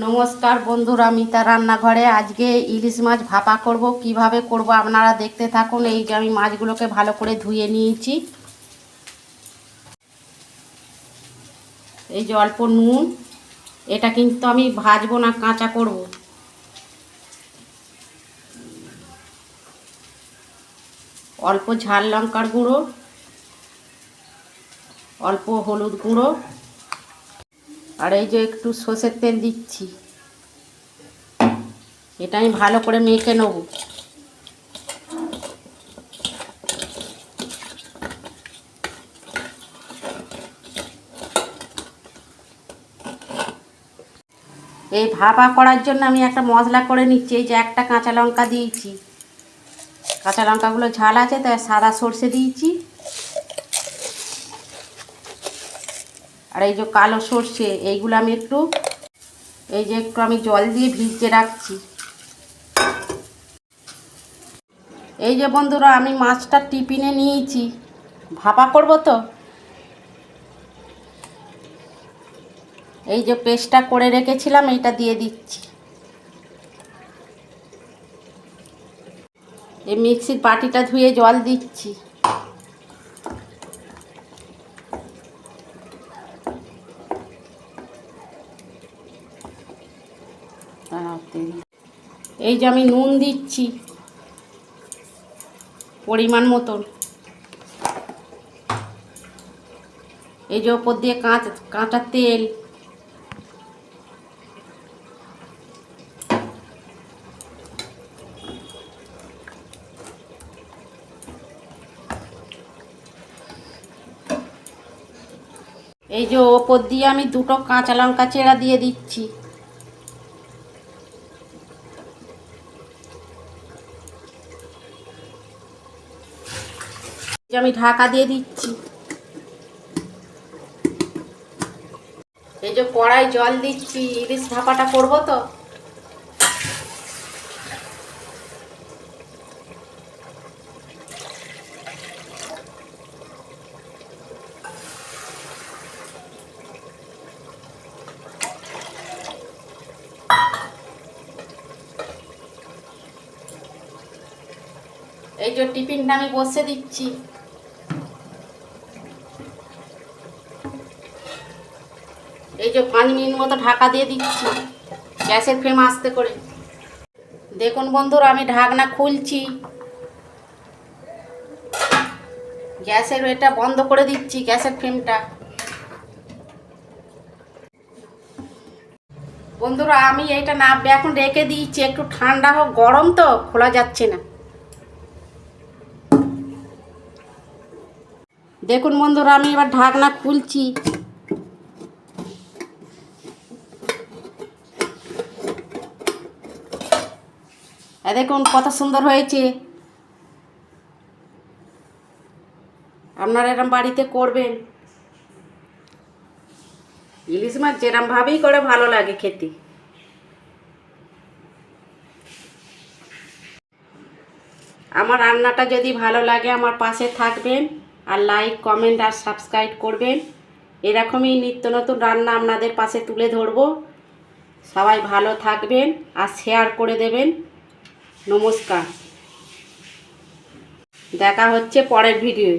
नमस्कार बंधुरा मिता रान्नाघरे आज के इलिश माछ भापा करब किभाबे करब आपनारा देखते थाकुन। এই যে আমি মাছগুলোকে ভালো করে ধুয়ে নিয়েছি। এই যে অল্প নুন, এটা কিন্তু আমি ভাজবো না, কাঁচা করব। অল্প ঝাল লঙ্কার গুঁড়ো, অল্প হলুদ গুঁড়ো, আর এই যে একটু সরষের তেল দিচ্ছি। এটা আমি ভালো করে মেখে নেব। এই ভাপা করার জন্য আমি একটা মশলা করে নিচ্ছি। এই যে একটা কাঁচা লঙ্কা দিয়েছি, কাঁচা লঙ্কাগুলো ঝাল আছে তাই সাদা সর্ষে দিয়েছি। আর এই যে কালো সর্ষে, এইগুলো আমি একটু আমি জল দিয়ে ভিজিয়ে রাখছি। এই যে বন্ধুরা আমি মাছটা টিফিনে নিয়েছি, ভাপা করব তো। এই যে পেস্টটা করে রেখেছিলাম এইটা দিয়ে দিচ্ছি। এই মিক্সির বাটিটা ধুয়ে জল দিচ্ছি। এই যে আমি নুন দিচ্ছি পরিমাণ মতন। এই যে ওপর দিয়ে কাঁচা তেল, এই যে ওপর দিয়ে আমি দুটো কাঁচা লঙ্কা চেরা দিয়ে দিচ্ছি। আমি ঢাকা দিয়ে দিচ্ছি। এই যে কড়াই জল দিচ্ছি, ইলিশ ভাপাটা করব তো। এই যে টিফিনটা আমি বসে দিচ্ছি। এই যে 5 মিনিট মতো ঢাকা দিয়ে দিচ্ছি গ্যাসের ফ্লেম আস্তে করে। দেখুন বন্ধুরা আমি ঢাকনা খুলছি, গ্যাসের এটা বন্ধ করে দিচ্ছি, গ্যাসের ফ্লেমটা। বন্ধুরা আমি এইটা নাববে এখন রেখে দিয়েছি, একটু ঠান্ডা হোক, গরম তো খোলা যাচ্ছে না। দেখুন বন্ধুরা আমি এবার ঢাকনা খুলছি। দেখুন কত সুন্দর হয়েছে। আপনারা এরকম বাড়িতে করবেন। ইলিশ মাছ যেরকমভাবেই করে ভালো লাগে খেতে। আমার রান্নাটা যদি ভালো লাগে আমার পাশে থাকবেন, আর লাইক কমেন্ট আর সাবস্ক্রাইব করবেন। এরকমই নিত্য নতুন রান্না আপনাদের পাশে তুলে ধরব। সবাই ভালো থাকবেন আর শেয়ার করে দেবেন। নমস্কার, দেখা হচ্ছে পরের ভিডিওয়।